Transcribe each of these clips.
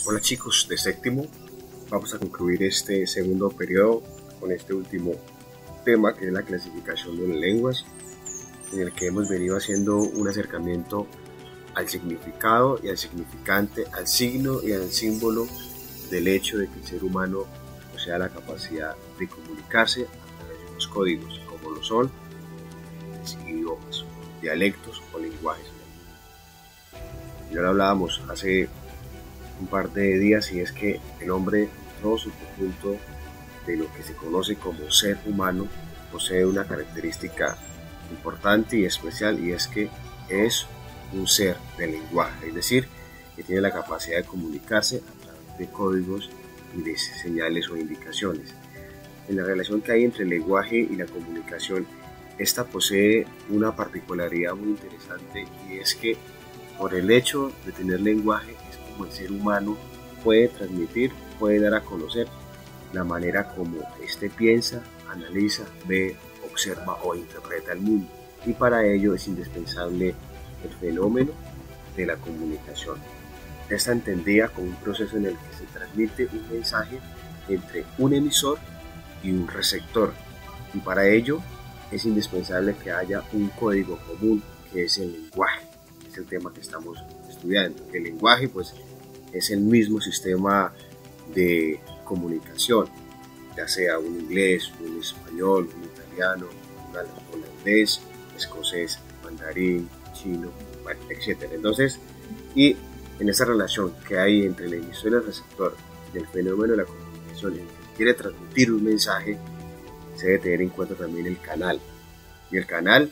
Hola chicos de séptimo, vamos a concluir este segundo periodo con este último tema que es la clasificación de las lenguas, en el que hemos venido haciendo un acercamiento al significado y al significante, al signo y al símbolo del hecho de que el ser humano posea la capacidad de comunicarse a través de unos códigos, como lo son idiomas, dialectos o lenguajes. Ya lo hablábamos hace un par de días, y es que el hombre, en todo su conjunto de lo que se conoce como ser humano, posee una característica importante y especial, y es que es un ser de lenguaje, es decir, que tiene la capacidad de comunicarse a través de códigos y de señales o indicaciones. En la relación que hay entre el lenguaje y la comunicación, esta posee una particularidad muy interesante, y es que por el hecho de tener lenguaje es como el ser humano puede transmitir, puede dar a conocer la manera como éste piensa, analiza, ve, observa o interpreta el mundo, y para ello es indispensable el fenómeno de la comunicación. Esta entendida como un proceso en el que se transmite un mensaje entre un emisor y un receptor, y para ello es indispensable que haya un código común, que es el lenguaje. Es el tema que estamos estudiando. El lenguaje pues es el mismo sistema de comunicación, ya sea un inglés, un español, un italiano, un holandés, escocés, mandarín, chino, etc. Entonces, y en esa relación que hay entre el emisor y el receptor del fenómeno de la comunicación, en el que quiere transmitir un mensaje, se debe tener en cuenta también el canal. Y el canal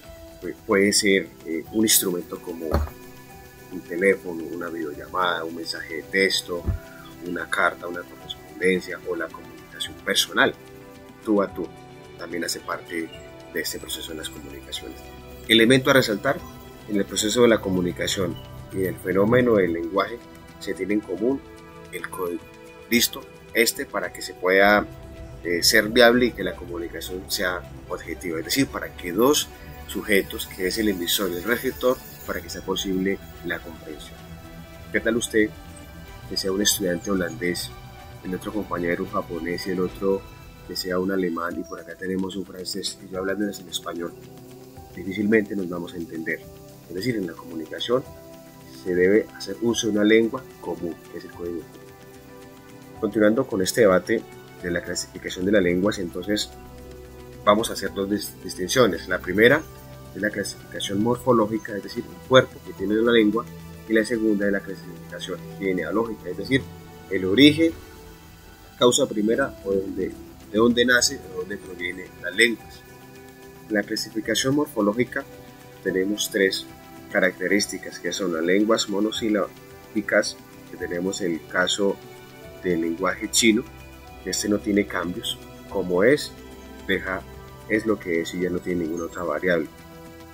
puede ser un instrumento como un teléfono, una videollamada, un mensaje de texto, una carta, una correspondencia o la comunicación personal, tú a tú, también hace parte de este proceso de las comunicaciones. Elemento a resaltar: en el proceso de la comunicación y el fenómeno del lenguaje se tiene en común el código. Listo, para que se pueda ser viable y que la comunicación sea objetiva, es decir, para que dos sujetos, que es el emisor y el receptor, para que sea posible la comprensión. ¿Qué tal usted que sea un estudiante holandés, el otro compañero un japonés y el otro que sea un alemán, y por acá tenemos un francés y yo hablándoles en español? Difícilmente nos vamos a entender. Es decir, en la comunicación se debe hacer uso de una lengua común, que es el código común. Continuando con este debate de la clasificación de las lenguas, entonces vamos a hacer dos distinciones. La primera es la clasificación morfológica, es decir, el cuerpo que tiene una lengua, y la segunda es la clasificación genealógica, es decir, el origen, la causa primera, o de dónde nace, de dónde provienen las lenguas. En la clasificación morfológica tenemos tres características, que son las lenguas monosilábicas, que tenemos el caso del lenguaje chino, que este no tiene cambios, como es lo que es y ya no tiene ninguna otra variable.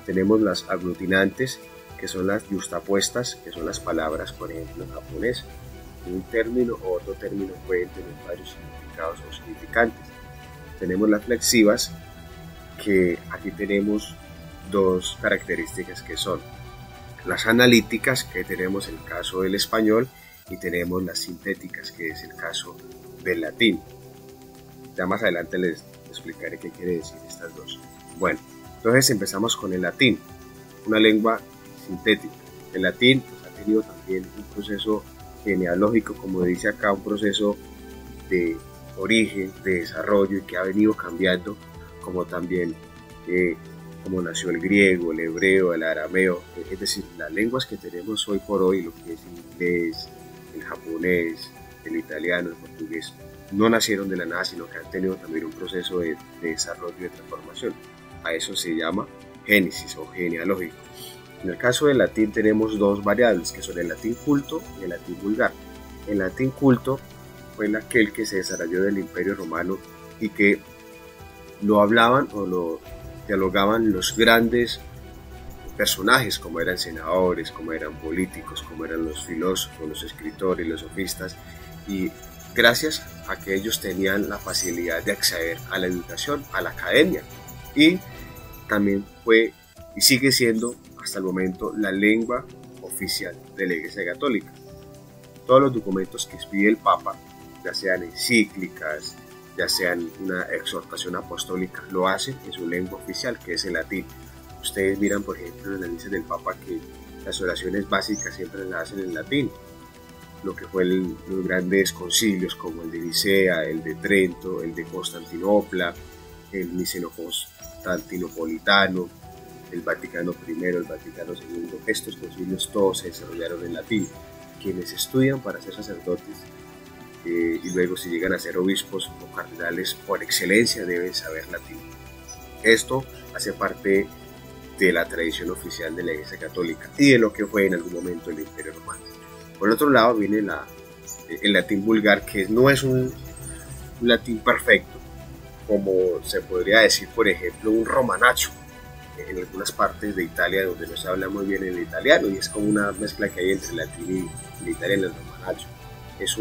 Tenemos las aglutinantes, que son las yuxtapuestas, que son las palabras, por ejemplo, en japonés. Un término o otro término pueden tener varios significados o significantes. Tenemos las flexivas, que aquí tenemos dos características, que son las analíticas, que tenemos el caso del español, y tenemos las sintéticas, que es el caso del latín. Ya más adelante les explicaré qué quiere decir estas dos. Bueno, entonces empezamos con el latín, una lengua sintética. El latín pues, ha tenido también un proceso genealógico, como dice acá, un proceso de origen, de desarrollo, y que ha venido cambiando, como también como nació el griego, el hebreo, el arameo. Es decir, las lenguas que tenemos hoy por hoy, lo que es el inglés, el japonés, el italiano, el portugués, no nacieron de la nada, sino que han tenido también un proceso de desarrollo y de transformación. A eso se llama génesis o genealógico. En el caso del latín tenemos dos variables, que son el latín culto y el latín vulgar. El latín culto fue aquel que se desarrolló del Imperio Romano y que lo hablaban o lo dialogaban los grandes personajes, como eran senadores, como eran políticos, como eran los filósofos, los escritores, los sofistas, y gracias a que ellos tenían la facilidad de acceder a la educación, a la academia, y también fue y sigue siendo hasta el momento la lengua oficial de la Iglesia Católica. todos los documentos que expide el Papa, ya sean encíclicas, ya sean una exhortación apostólica, lo hacen en su lengua oficial, que es el latín. Ustedes miran, por ejemplo, en las noticias del Papa que las oraciones básicas siempre las hacen en latín. Lo que fue los grandes concilios como el de Nicea, el de Trento, el de Constantinopla, el niceno-constantinopolitano, el Vaticano I, el Vaticano II, estos concilios todos se desarrollaron en latín. Quienes estudian para ser sacerdotes y luego si llegan a ser obispos o cardenales por excelencia deben saber latín. Esto hace parte de la tradición oficial de la Iglesia Católica y de lo que fue en algún momento el Imperio Romano. Por otro lado viene el latín vulgar, que no es un latín perfecto, como se podría decir, por ejemplo, un romanacho en algunas partes de Italia donde no se habla muy bien el italiano, y es como una mezcla que hay entre el latín y el italiano, el romanacho. Es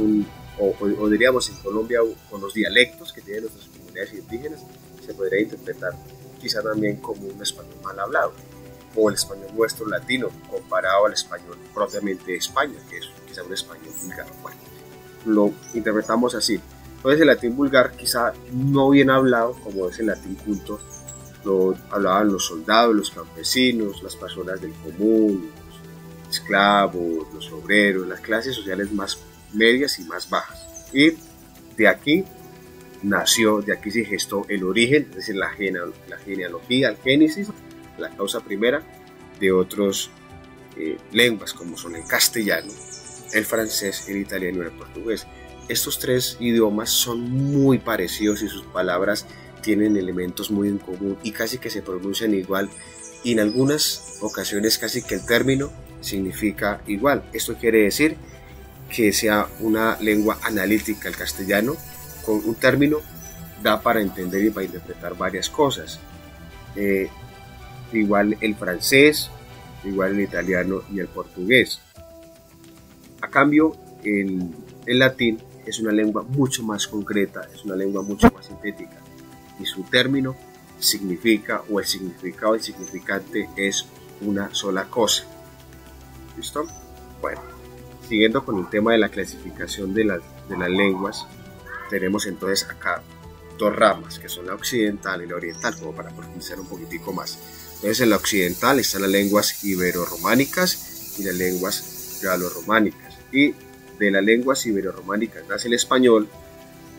o diríamos en Colombia, con los dialectos que tienen nuestras comunidades indígenas, se podría interpretar quizá también como un español mal hablado, o el español nuestro latino comparado al español propiamente de España, que es quizá un español vulgar. Bueno, lo interpretamos así. Entonces el latín vulgar quizá no bien hablado como es el latín culto, lo hablaban los soldados, los campesinos, las personas del común, los esclavos, los obreros, las clases sociales más medias y más bajas. Y de aquí nació, de aquí se gestó el origen, es decir, la genealogía, el génesis, la causa primera de otros lenguas como son el castellano, el francés, el italiano y el portugués. Estos tres idiomas son muy parecidos y sus palabras tienen elementos muy en común y casi que se pronuncian igual, y en algunas ocasiones casi que el término significa igual. Esto quiere decir que sea una lengua analítica el castellano, con un término da para entender y para interpretar varias cosas. Igual el francés, igual el italiano y el portugués. A cambio, el latín es una lengua mucho más concreta, es una lengua mucho más sintética, y su término significa, o el significado, el significante es una sola cosa. ¿Listo? Bueno, siguiendo con el tema de la clasificación de las lenguas, tenemos entonces acá dos ramas, que son la occidental y la oriental, como para profundizar un poquitico más. Entonces en la occidental están las lenguas ibero-románicas y las lenguas galo-románicas, y de las lenguas ibero-románicas nace el español,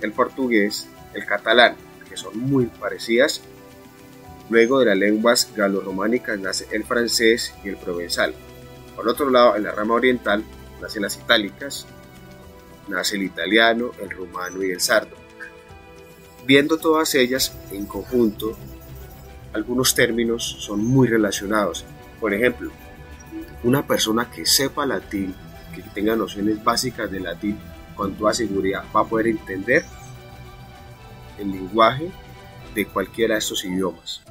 el portugués, el catalán, que son muy parecidas. Luego de las lenguas galo-románicas nace el francés y el provenzal. Por otro lado, en la rama oriental nacen las itálicas, nace el italiano, el rumano y el sardo. Viendo todas ellas en conjunto, algunos términos son muy relacionados. Por ejemplo, una persona que sepa latín, que tenga nociones básicas de latín, con toda seguridad va a poder entender el lenguaje de cualquiera de estos idiomas.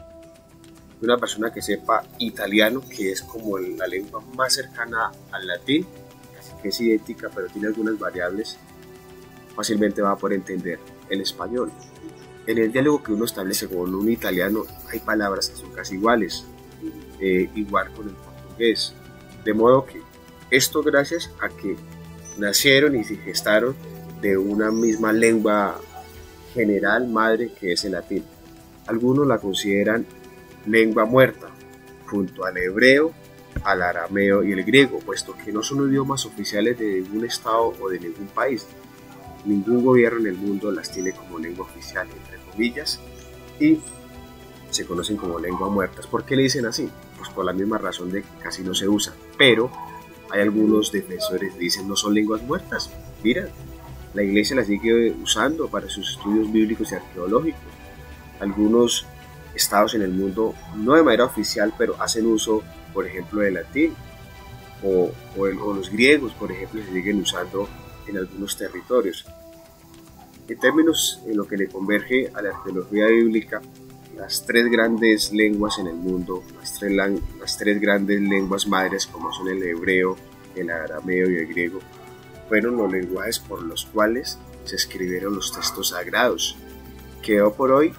Una persona que sepa italiano, que es como la lengua más cercana al latín, casi que es idéntica, pero tiene algunas variables, fácilmente va a poder entender el español. En el diálogo que uno establece con un italiano hay palabras que son casi iguales, igual con el portugués, de modo que esto gracias a que nacieron y se gestaron de una misma lengua general madre, que es el latín. Algunos la consideran lengua muerta junto al hebreo, al arameo y el griego, puesto que no son idiomas oficiales de ningún estado o de ningún país. Ningún gobierno en el mundo las tiene como lengua oficial, entre comillas, y se conocen como lengua muertas. ¿Por qué le dicen así? Pues por la misma razón de que casi no se usa, pero hay algunos defensores que dicen no son lenguas muertas. Mira, la iglesia las sigue usando para sus estudios bíblicos y arqueológicos. Algunos estados en el mundo, no de manera oficial, pero hacen uso, por ejemplo, del latín, o los griegos, por ejemplo, se siguen usando en algunos territorios. En términos en lo que le converge a la arqueología bíblica, las tres grandes lenguas en el mundo, las tres grandes lenguas madres, como son el hebreo, el arameo y el griego, fueron los lenguajes por los cuales se escribieron los textos sagrados, que hoy por hoy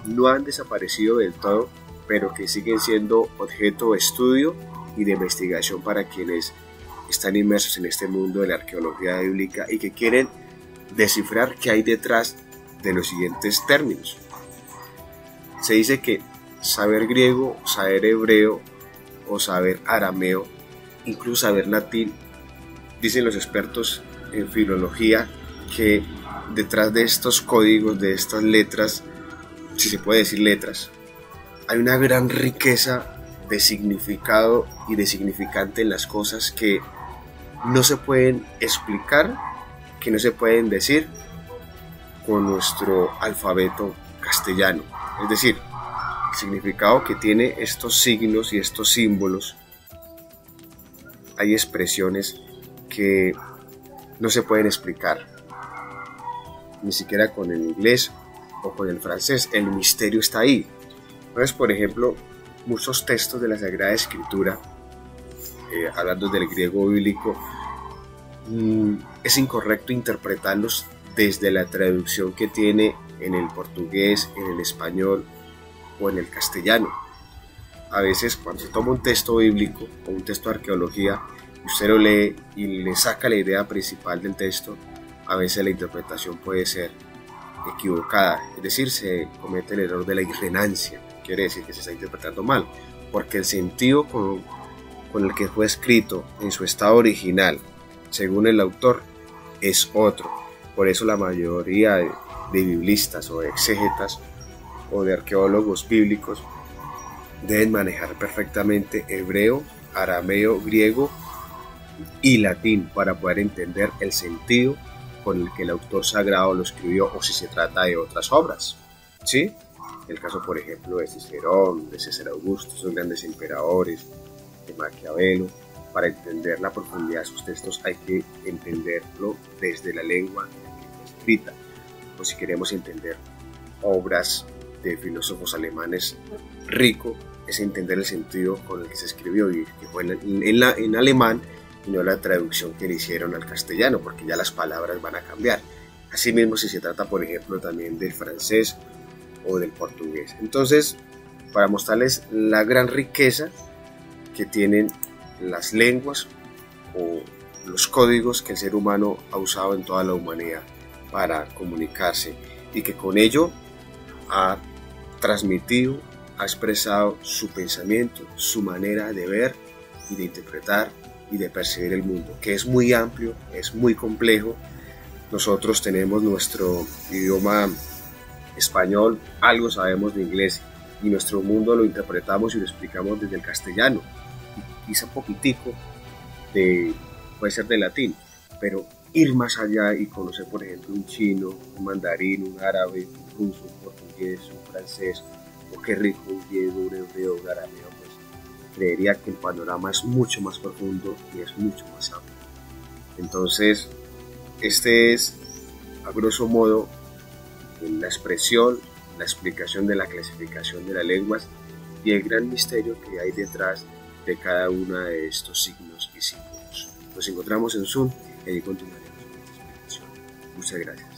no han desaparecido del todo, pero que siguen siendo objeto de estudio y de investigación para quienes están inmersos en este mundo de la arqueología bíblica y que quieren descifrar qué hay detrás de los siguientes términos. Se dice que saber griego, saber hebreo o saber arameo, incluso saber latín, dicen los expertos en filología que detrás de estos códigos, de estas letras, si se puede decir letras, hay una gran riqueza de significado y de significante en las cosas que no se pueden explicar, que no se pueden decir con nuestro alfabeto castellano. Es decir, el significado que tiene estos signos y estos símbolos, hay expresiones que no se pueden explicar, ni siquiera con el inglés o con el francés. El misterio está ahí. Entonces, por ejemplo, muchos textos de la Sagrada Escritura, hablando del griego bíblico, es incorrecto interpretarlos desde la traducción que tiene en el portugués, en el español o en el castellano. A veces cuando se toma un texto bíblico o un texto de arqueología, usted lo lee y le saca la idea principal del texto, a veces la interpretación puede ser equivocada, es decir, se comete el error de la irrenancia, quiere decir que se está interpretando mal, porque el sentido con el que fue escrito en su estado original, según el autor, es otro. Por eso la mayoría de biblistas o de exégetas o de arqueólogos bíblicos deben manejar perfectamente hebreo, arameo, griego y latín para poder entender el sentido con el que el autor sagrado lo escribió, o si se trata de otras obras, ¿sí? El caso, por ejemplo, de Cicerón, de César Augusto, esos grandes emperadores, de Maquiavelo. Para entender la profundidad de sus textos hay que entenderlo desde la lengua en la que fue escrita. O si queremos entender obras de filósofos alemanes, rico es entender el sentido con el que se escribió, y que fue en alemán y no la traducción que le hicieron al castellano, porque ya las palabras van a cambiar. Asimismo, si se trata, por ejemplo, también del francés o del portugués. Entonces, para mostrarles la gran riqueza que tienen las lenguas o los códigos que el ser humano ha usado en toda la humanidad para comunicarse, y que con ello ha transmitido, ha expresado su pensamiento, su manera de ver y de interpretar y de percibir el mundo, que es muy amplio, es muy complejo. Nosotros tenemos nuestro idioma español, algo sabemos de inglés, y nuestro mundo lo interpretamos y lo explicamos desde el castellano, quizá poquitico puede ser de latín, pero ir más allá y conocer, por ejemplo, un chino, un mandarín, un árabe, un ruso, un portugués, un francés, o qué rico, un griego, un hebreo, un arameo, pues creería que el panorama es mucho más profundo y es mucho más amplio. Entonces, este es, a grosso modo, la expresión, la explicación de la clasificación de las lenguas y el gran misterio que hay detrás de cada uno de estos signos y símbolos. Nos encontramos en Zoom y allí continuaremos con esta explicación. Muchas gracias.